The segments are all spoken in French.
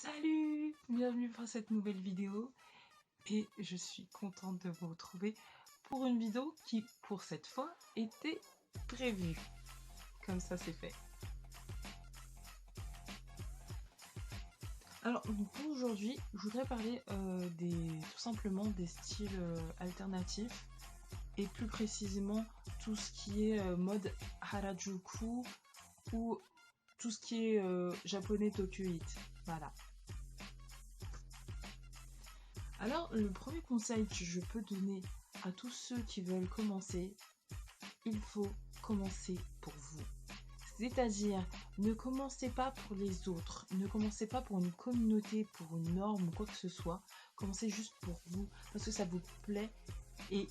Salut! Bienvenue pour cette nouvelle vidéo et je suis contente de vous retrouver pour une vidéo qui, pour cette fois, était prévue. Comme ça, c'est fait. Alors, pour aujourd'hui, je voudrais parler tout simplement des styles alternatifs et plus précisément tout ce qui est mode Harajuku ou tout ce qui est japonais Tokyo-ite. Voilà. Alors, le premier conseil que je peux donner à tous ceux qui veulent commencer, il faut commencer pour vous. C'est-à-dire, ne commencez pas pour les autres, ne commencez pas pour une communauté, pour une norme ou quoi que ce soit. Commencez juste pour vous, parce que ça vous plaît. Et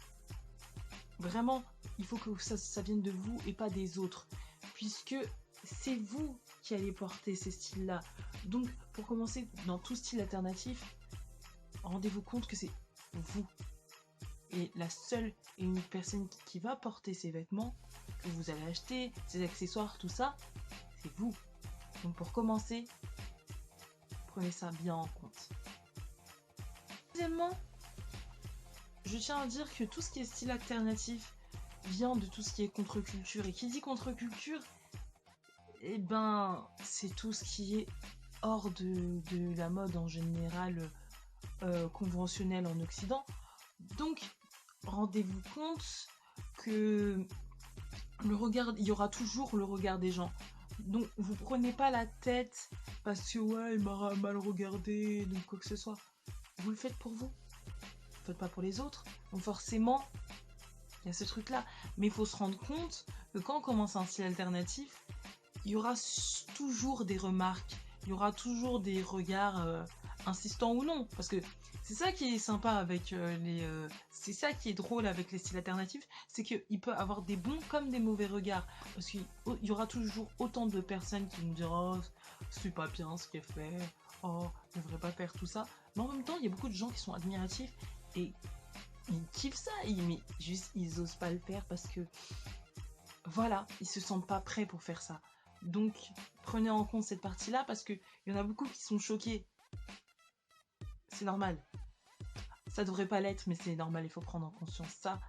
vraiment, il faut que ça vienne de vous et pas des autres. Puisque c'est vous qui allez porter ces styles-là. Donc, pour commencer dans tout style alternatif, rendez-vous compte que c'est vous. Et la seule et unique personne qui va porter ces vêtements que vous allez acheter, ces accessoires, tout ça, c'est vous. Donc pour commencer, prenez ça bien en compte. Deuxièmement, je tiens à dire que tout ce qui est style alternatif vient de tout ce qui est contre-culture. Et qui dit contre-culture, eh ben, c'est tout ce qui est hors de la mode en général conventionnelle en Occident. Donc, rendez-vous compte que il y aura toujours le regard des gens. Donc, vous prenez pas la tête parce que ouais, il m'a mal regardé, donc quoi que ce soit. Vous le faites pour vous. Vous le faites pas pour les autres. Donc forcément, il y a ce truc-là. Mais il faut se rendre compte que quand on commence un style alternatif, il y aura toujours des remarques. Il y aura toujours des regards insistants ou non. Parce que c'est ça qui est sympa avec c'est ça qui est drôle avec les styles alternatifs, c'est qu'il peut avoir des bons comme des mauvais regards. Parce qu'il y aura toujours autant de personnes qui vont dire oh, c'est pas bien ce qu'elle fait, oh, on devrait pas faire tout ça. Mais en même temps, il y a beaucoup de gens qui sont admiratifs et ils kiffent ça, mais juste ils osent pas le faire parce que voilà, ils se sentent pas prêts pour faire ça. Donc prenez en compte cette partie-là parce qu'il y en a beaucoup qui sont choqués. C'est normal. Ça devrait pas l'être, mais c'est normal, il faut prendre en conscience ça.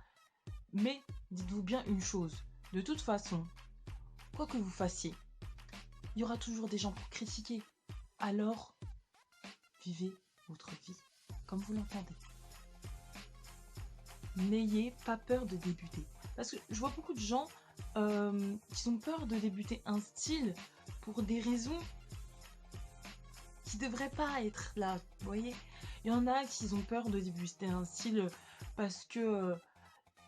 Mais dites-vous bien une chose, de toute façon, quoi que vous fassiez, il y aura toujours des gens pour critiquer. Alors, vivez votre vie comme vous l'entendez. N'ayez pas peur de débuter. Parce que je vois beaucoup de gens qui ont peur de débuter un style pour des raisons qui ne devraient pas être là. Vous voyez, il y en a qui ont peur de débuter un style parce que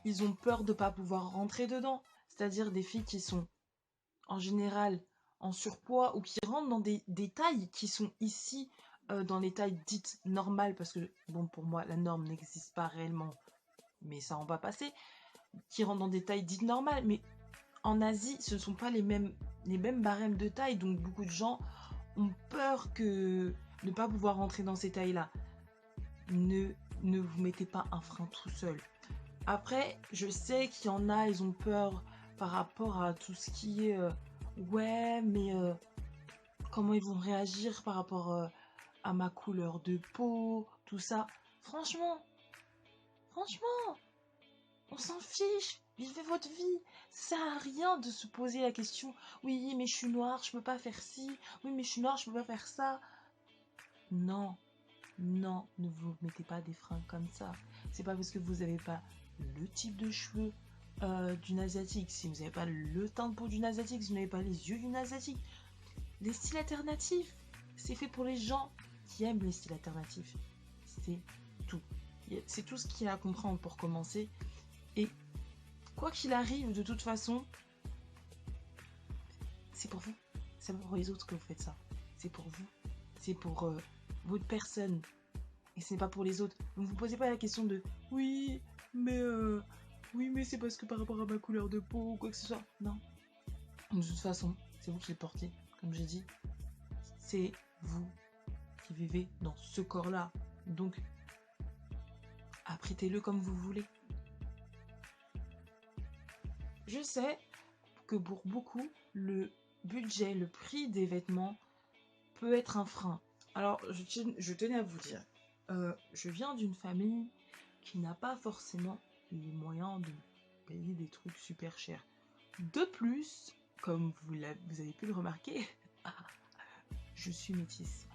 ils ont peur de ne pas pouvoir rentrer dedans. C'est-à-dire des filles qui sont en général en surpoids ou qui rentrent dans des tailles qui sont ici dans les tailles dites normales. Parce que, bon, pour moi, la norme n'existe pas réellement, mais ça en va passer. Qui rentrent dans des tailles dites normales. Mais en Asie, ce ne sont pas les mêmes barèmes de taille. Donc beaucoup de gens ont peur que ne pas pouvoir rentrer dans ces tailles-là. Ne vous mettez pas un frein tout seul. Après, je sais qu'il y en a, ils ont peur par rapport à tout ce qui est ouais, mais comment ils vont réagir par rapport à ma couleur de peau, tout ça. Franchement, on s'en fiche. Vivez votre vie. Ça sert à rien de se poser la question. Oui, mais je suis noire, je peux pas faire ci. Oui, mais je suis noire, je peux pas faire ça. Non, non, ne vous mettez pas des freins comme ça. C'est pas parce que vous n'avez pas le type de cheveux d'une asiatique, si vous n'avez pas le teint de peau d'une asiatique, si vous n'avez pas les yeux d'une asiatique. Les styles alternatifs, c'est fait pour les gens qui aiment les styles alternatifs. C'est tout. C'est tout ce qu'il y a à comprendre pour commencer. Et quoi qu'il arrive, de toute façon, c'est pour vous. C'est pas pour les autres que vous faites ça. C'est pour vous. C'est pour votre personne. Et ce n'est pas pour les autres. Ne vous posez pas la question de oui, mais c'est parce que par rapport à ma couleur de peau ou quoi que ce soit. Non. De toute façon, c'est vous qui le portez. Comme j'ai dit, c'est vous qui vivez dans ce corps-là. Donc, apprêtez-le comme vous voulez. Je sais que pour beaucoup, le budget, le prix des vêtements peut être un frein. Alors, je tenais à vous dire, je viens d'une famille qui n'a pas forcément les moyens de payer des trucs super chers. De plus, comme vous avez pu le remarquer, je suis métisse.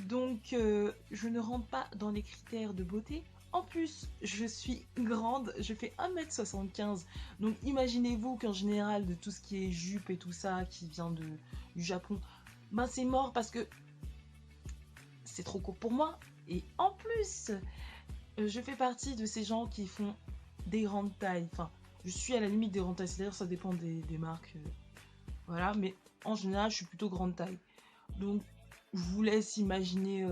Donc, je ne rentre pas dans les critères de beauté. En plus, je suis grande, je fais 1,75 m. Donc, imaginez-vous qu'en général, de tout ce qui est jupe et tout ça, qui vient du Japon, ben c'est mort parce que c'est trop court pour moi. Et en plus, je fais partie de ces gens qui font des grandes tailles. Enfin, je suis à la limite des grandes tailles, c'est-à-dire ça dépend des marques. Voilà, mais en général, je suis plutôt grande taille. Donc, je vous laisse imaginer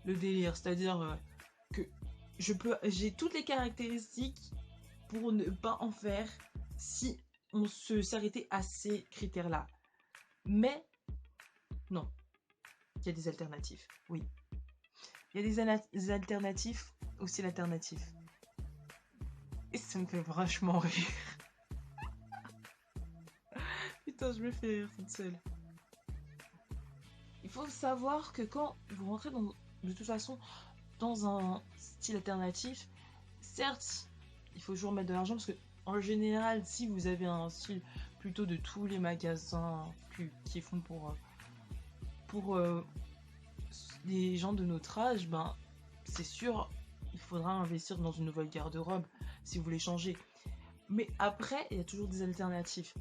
le délire, c'est-à-dire que j'ai toutes les caractéristiques pour ne pas en faire si on s'arrêtait à ces critères-là. Mais non, il y a des alternatives. Oui, il y a des alternatives, aussi l'alternative. Et ça me fait vachement rire. Putain, je me fais rire toute seule. Il faut savoir que quand vous rentrez de toute façon dans un style alternatif, certes, il faut toujours mettre de l'argent parce que en général, si vous avez un style plutôt de tous les magasins qui font pour les gens de notre âge, ben c'est sûr, il faudra investir dans une nouvelle garde-robe si vous voulez changer. Mais après, il y a toujours des alternatives.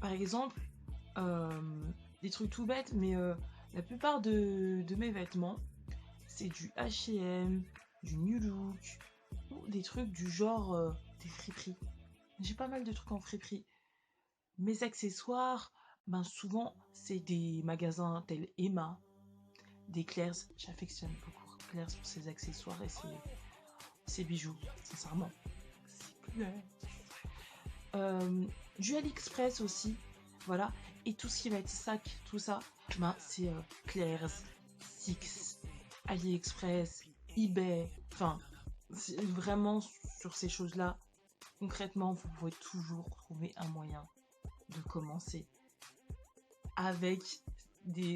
Par exemple, des trucs tout bêtes, mais la plupart de mes vêtements, c'est du H&M, du New Look, ou des trucs du genre des friperies. J'ai pas mal de trucs en friperie. Mes accessoires, ben souvent, c'est des magasins tels Emma, des Claire's. J'affectionne beaucoup Claire's pour ses accessoires et ses bijoux, sincèrement. C'est clair. Du AliExpress aussi, voilà. Et tout ce qui va être sac, tout ça, ben c'est Claire's, Six, AliExpress, eBay, enfin, vraiment sur ces choses-là, concrètement, vous pouvez toujours trouver un moyen de commencer avec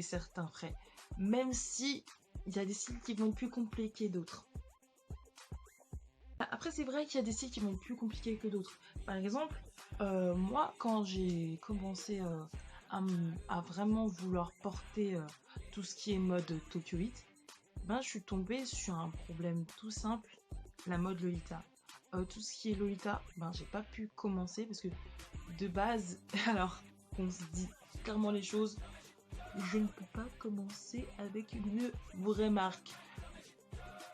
certains frais, même si il y a des sites qui vont être plus compliqués d'autres. Après, c'est vrai qu'il y a des sites qui vont être plus compliqués que d'autres. Par exemple, moi, quand j'ai commencé à vraiment vouloir porter tout ce qui est mode Tokyo 8, ben, je suis tombée sur un problème tout simple, la mode Lolita. Tout ce qui est Lolita, ben, j'ai pas pu commencer parce que de base, alors qu'on se dit clairement les choses, je ne peux pas commencer avec une vraie marque.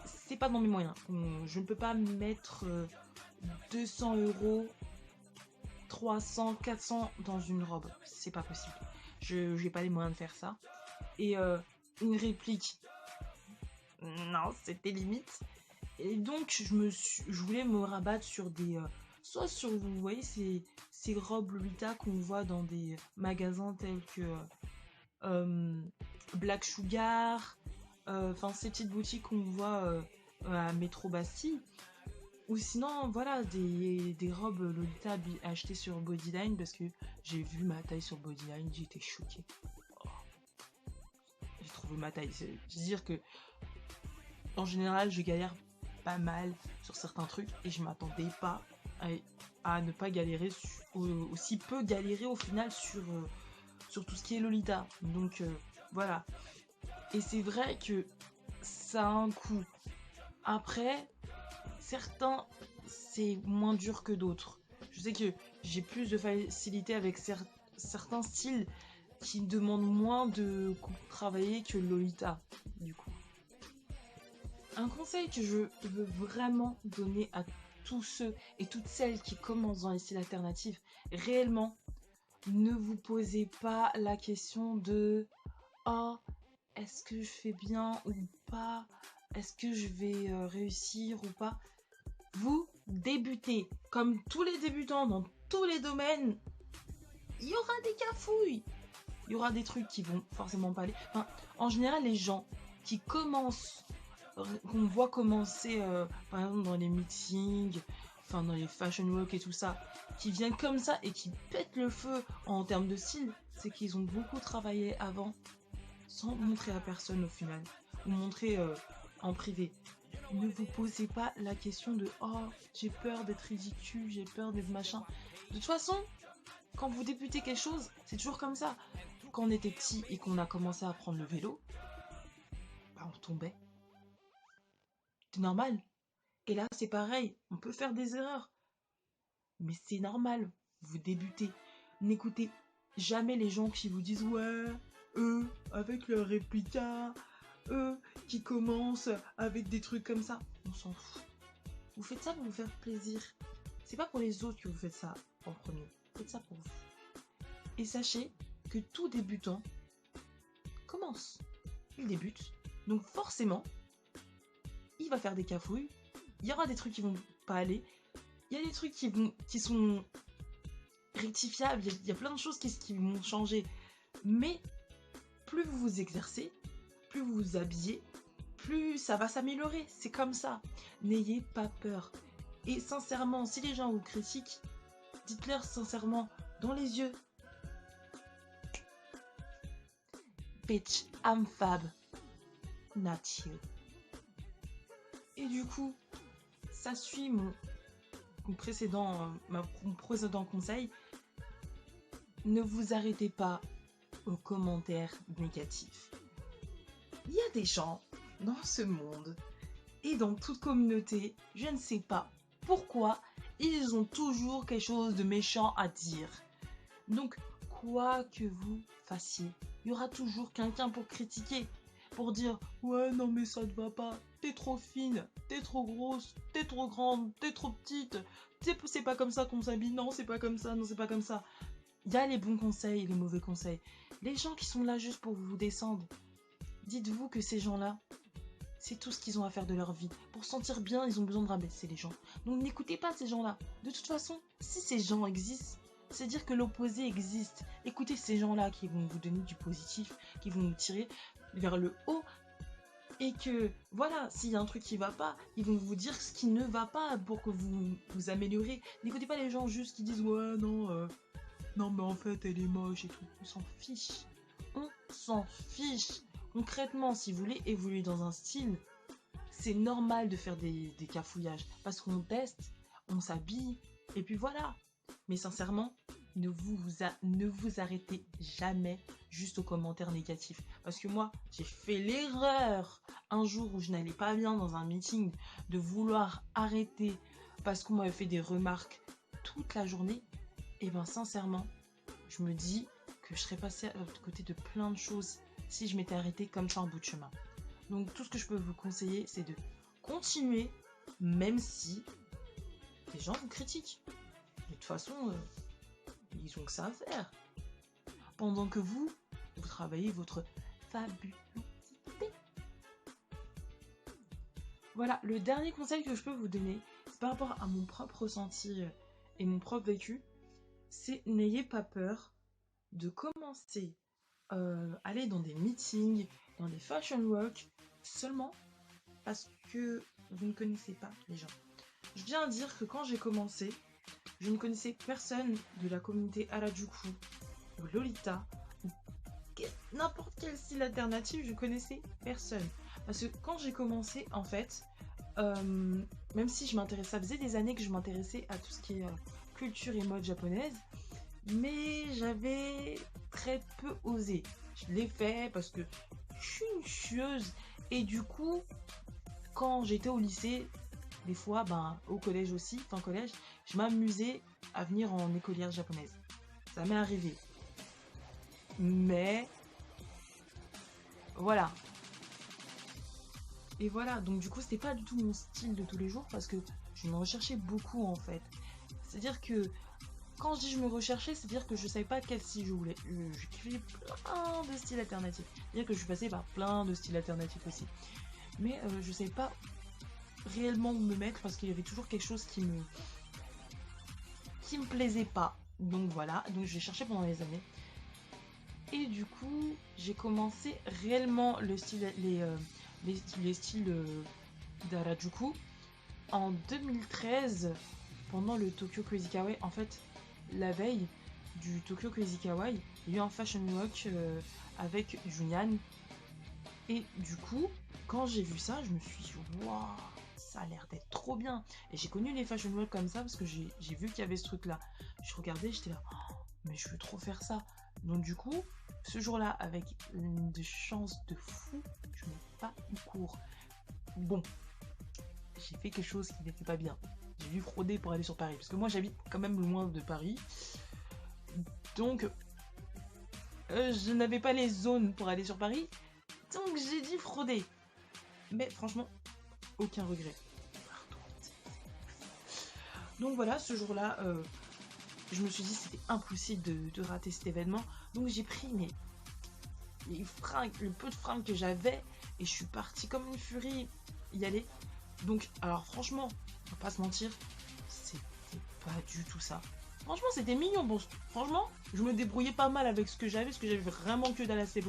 C'est pas dans mes moyens. Je ne peux pas mettre 200 €, 300, 400 dans une robe. C'est pas possible. Je n'ai pas les moyens de faire ça. Et une réplique, non, c'était limite. Et donc, je voulais me rabattre sur des... soit sur, vous voyez, ces robes Lolita qu'on voit dans des magasins tels que Black Sugar, enfin, ces petites boutiques qu'on voit à Métro Bastille. Ou sinon, voilà, des robes Lolita achetées sur Bodyline parce que j'ai vu ma taille sur Bodyline, j'ai été choquée. Oh, j'ai trouvé ma taille. C'est-à-dire que, en général, je galère pas mal sur certains trucs et je m'attendais pas à ne pas galérer, aussi peu galérer au final sur tout ce qui est Lolita. Donc, voilà. Et c'est vrai que ça a un coût. Après, certains, c'est moins dur que d'autres. Je sais que j'ai plus de facilité avec certains styles qui demandent moins de travailler que Lolita, du coup. Un conseil que je veux vraiment donner à tous ceux et toutes celles qui commencent dans les styles alternatifs, réellement, ne vous posez pas la question de « Oh, est-ce que je fais bien ou pas? Est-ce que je vais réussir ou pas ?» Vous débutez. Comme tous les débutants dans tous les domaines, il y aura des cafouilles. Il y aura des trucs qui vont forcément pas aller. Enfin, en général, les gens qui commencent, qu'on voit commencer, par exemple, dans les meetings, enfin, dans les fashion walk et tout ça, qui viennent comme ça et qui pètent le feu en termes de style, c'est qu'ils ont beaucoup travaillé avant. sans montrer à personne au final, ou montrer en privé. Ne vous posez pas la question de oh, j'ai peur d'être ridicule, j'ai peur d'être machin. De toute façon, quand vous débutez quelque chose, c'est toujours comme ça. Quand on était petit et qu'on a commencé à prendre le vélo, bah on tombait. C'est normal. Et là, c'est pareil, on peut faire des erreurs. Mais c'est normal, vous débutez. N'écoutez jamais les gens qui vous disent ouais, eux, avec leur réplica, eux, qui commencent avec des trucs comme ça. On s'en fout. Vous faites ça pour vous faire plaisir. C'est pas pour les autres que vous faites ça en premier. Vous faites ça pour vous. Et sachez que tout débutant commence. Il débute. Donc forcément, il va faire des cafouilles. Il y aura des trucs qui vont pas aller. Il y a des trucs qui sont rectifiables. Il y a plein de choses qui vont changer. Mais plus vous vous exercez, plus vous vous habillez, plus ça va s'améliorer. C'est comme ça. N'ayez pas peur. Et sincèrement, si les gens vous critiquent, dites-leur sincèrement dans les yeux. Bitch, I'm fab. Not you. Et du coup, ça suit mon précédent conseil. Ne vous arrêtez pas aux commentaires négatifs. Il y a des gens dans ce monde et dans toute communauté, je ne sais pas pourquoi, ils ont toujours quelque chose de méchant à dire. Donc, quoi que vous fassiez, il y aura toujours quelqu'un pour critiquer, pour dire « Ouais, non mais ça ne va pas, t'es trop fine, t'es trop grosse, t'es trop grande, t'es trop petite, c'est pas comme ça qu'on s'habille, non c'est pas comme ça, non c'est pas comme ça. » Il y a les bons conseils et les mauvais conseils. Les gens qui sont là juste pour vous descendre, dites-vous que ces gens-là, c'est tout ce qu'ils ont à faire de leur vie. Pour se sentir bien, ils ont besoin de rabaisser les gens. Donc n'écoutez pas ces gens-là. De toute façon, si ces gens existent, c'est dire que l'opposé existe. Écoutez ces gens-là qui vont vous donner du positif, qui vont vous tirer vers le haut. Et que, voilà, s'il y a un truc qui va pas, ils vont vous dire ce qui ne va pas pour que vous vous améliorez. N'écoutez pas les gens juste qui disent « Ouais, non, non mais en fait, elle est moche et tout. » On s'en fiche. On s'en fiche. Concrètement, si vous voulez évoluer dans un style, c'est normal de faire des cafouillages. Parce qu'on teste, on s'habille, et puis voilà. Mais sincèrement, ne vous arrêtez jamais juste aux commentaires négatifs. Parce que moi, j'ai fait l'erreur un jour où je n'allais pas bien dans un meeting de vouloir arrêter parce qu'on m'avait fait des remarques toute la journée. Et bien sincèrement, je me dis que je serais passée à l'autre côté de plein de choses si je m'étais arrêtée comme ça en bout de chemin. Donc tout ce que je peux vous conseiller, c'est de continuer, même si les gens vous critiquent. De toute façon, ils ont que ça à faire. Pendant que vous travaillez votre fabulosité. Voilà, le dernier conseil que je peux vous donner, c'est par rapport à mon propre ressenti et mon propre vécu, c'est n'ayez pas peur de commencer aller dans des meetings, dans des fashion walks, seulement parce que vous ne connaissez pas les gens. Je viens à dire que quand j'ai commencé, je ne connaissais personne de la communauté Harajuku ou Lolita ou n'importe quel style alternatif, je connaissais personne. Parce que quand j'ai commencé, en fait, même si je m'intéressais, ça faisait des années que je m'intéressais à tout ce qui est culture et mode japonaise, mais j'avais très peu osé. Je l'ai fait parce que je suis une chieuse et du coup, quand j'étais au lycée, des fois, au collège aussi, fin collège, je m'amusais à venir en écolière japonaise. Ça m'est arrivé. Mais voilà. Et voilà, donc du coup, c'était pas du tout mon style de tous les jours parce que je me recherchais beaucoup en fait. C'est-à-dire que quand je dis je me recherchais, c'est-à-dire que je savais pas quel style je voulais. Je kiffais plein de styles alternatifs. C'est-à-dire que je suis passée par plein de styles alternatifs aussi. Mais je savais pas réellement où me mettre parce qu'il y avait toujours quelque chose qui me plaisait pas. Donc voilà, donc j'ai cherché pendant des années. Et du coup, j'ai commencé réellement les styles d'Harajuku en 2013 pendant le Tokyo Crazy Kawaii. En fait, la veille du Tokyo Crazy Kawaii, il y a eu un fashion walk avec Julian. Et du coup, quand j'ai vu ça, je me suis dit, waouh, ça a l'air d'être trop bien. Et j'ai connu les fashion walk comme ça parce que j'ai vu qu'il y avait ce truc-là. Je regardais, j'étais là, oh, mais je veux trop faire ça. Donc du coup, ce jour-là, avec des chances de fou, je n'ai pas eu cours. Bon, j'ai fait quelque chose qui n'était pas bien. J'ai dû frauder pour aller sur Paris. Parce que moi, j'habite quand même loin de Paris. Donc, je n'avais pas les zones pour aller sur Paris. Donc, j'ai dû frauder. Mais franchement, aucun regret. Donc voilà, ce jour-là, je me suis dit c'était impossible de rater cet événement. Donc j'ai pris les fringues, le peu de fringues que j'avais et je suis partie comme une furie y aller. Donc, alors franchement, on va pas se mentir, c'était pas du tout ça. Franchement, c'était mignon. Bon, franchement, je me débrouillais pas mal avec ce que j'avais, parce que j'avais vraiment que dalle à cette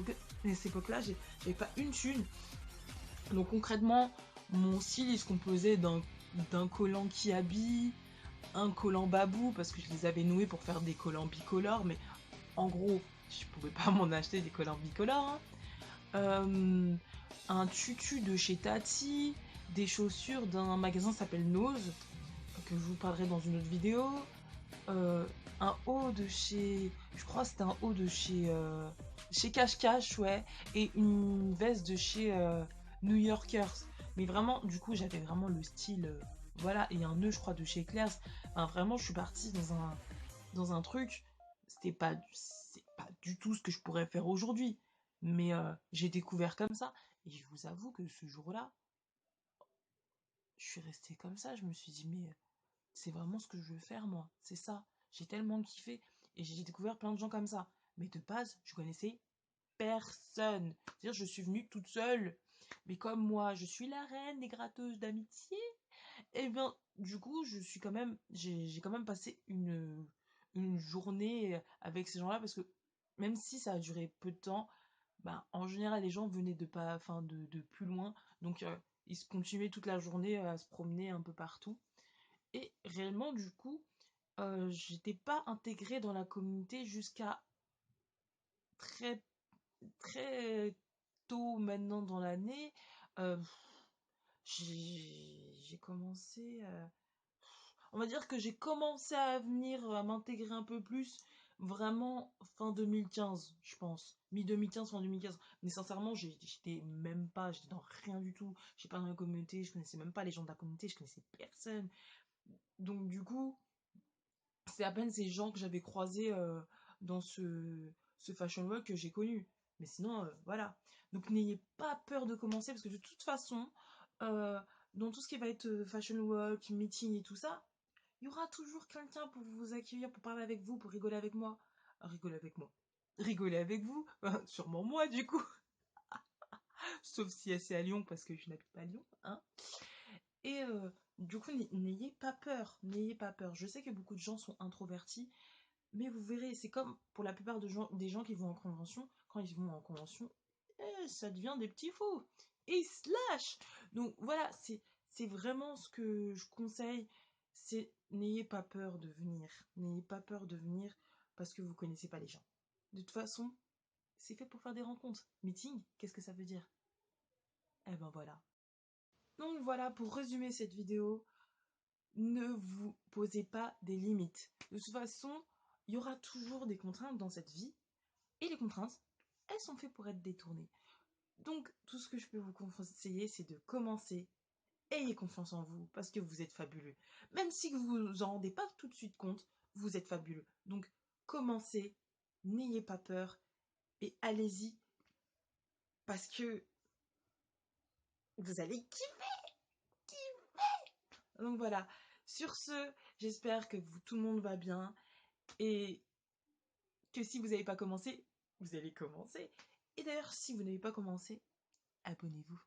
époque-là. J'avais pas une thune. Donc concrètement, mon style, il se composait d'un collant qui habille, un collant babou, parce que je les avais noués pour faire des collants bicolores, mais en gros, je pouvais pas m'en acheter des collants bicolores. Hein. Un tutu de chez Tati, des chaussures d'un magasin qui s'appelle Nose, que je vous parlerai dans une autre vidéo. Un haut de chez... Je crois que c'était un haut de chez Cash Cash, ouais. Et une veste de chez New Yorkers. Mais vraiment, du coup, j'avais vraiment le style... voilà, et un nœud, je crois, de chez Claire's. Enfin, vraiment, je suis partie dans un truc... c'est pas du tout ce que je pourrais faire aujourd'hui. Mais j'ai découvert comme ça. Et je vous avoue que ce jour-là, je suis restée comme ça. Je me suis dit, mais c'est vraiment ce que je veux faire, moi. C'est ça. J'ai tellement kiffé. Et j'ai découvert plein de gens comme ça. Mais de base, je connaissais personne. C'est-à-dire, je suis venue toute seule. Mais comme moi, je suis la reine des gratteuses d'amitié, et bien, du coup, je suis quand même, j'ai quand même passé une journée avec ces gens-là parce que même si ça a duré peu de temps, bah, en général, les gens venaient de pas, enfin, de plus loin. Donc, ils se continuaient toute la journée à se promener un peu partout. Et réellement, du coup, j'étais pas intégrée dans la communauté jusqu'à très, très tôt maintenant dans l'année. Euh, j'ai commencé. On va dire que j'ai commencé à venir, à m'intégrer un peu plus, vraiment fin 2015, je pense. Mi-2015, fin 2015. Mais sincèrement, j'étais même pas, j'étais dans rien du tout. J'étais pas dans la communauté, je connaissais même pas les gens de la communauté, je connaissais personne. Donc du coup, c'est à peine ces gens que j'avais croisés dans ce fashion walk que j'ai connu. Mais sinon, voilà. Donc n'ayez pas peur de commencer, parce que de toute façon, euh, dans tout ce qui va être fashion walk, meeting et tout ça, il y aura toujours quelqu'un pour vous accueillir, pour parler avec vous, pour rigoler avec moi. Rigoler avec moi. Rigoler avec vous, sûrement moi du coup. Sauf si c'est à Lyon, parce que je n'habite pas à Lyon. Hein. Et du coup, n'ayez pas peur. N'ayez pas peur. Je sais que beaucoup de gens sont introvertis, mais vous verrez, c'est comme pour la plupart des gens qui vont en convention. Quand ils vont en convention, ça devient des petits fous. Et ils se lâchent. Donc voilà, c'est vraiment ce que je conseille. C'est n'ayez pas peur de venir. N'ayez pas peur de venir parce que vous connaissez pas les gens. De toute façon, c'est fait pour faire des rencontres. Meeting, qu'est-ce que ça veut dire? Eh ben voilà. Donc voilà, pour résumer cette vidéo, ne vous posez pas des limites. De toute façon, il y aura toujours des contraintes dans cette vie. Et les contraintes, elles sont faites pour être détournées. Donc, tout ce que je peux vous conseiller, c'est de commencer. Ayez confiance en vous, parce que vous êtes fabuleux. Même si vous ne vous en rendez pas tout de suite compte, vous êtes fabuleux. Donc, commencez, n'ayez pas peur, et allez-y, parce que vous allez kiffer. Donc voilà, sur ce, j'espère que tout le monde va bien, et que si vous n'avez pas commencé, vous allez commencer. Et d'ailleurs, si vous n'avez pas commencé, abonnez-vous.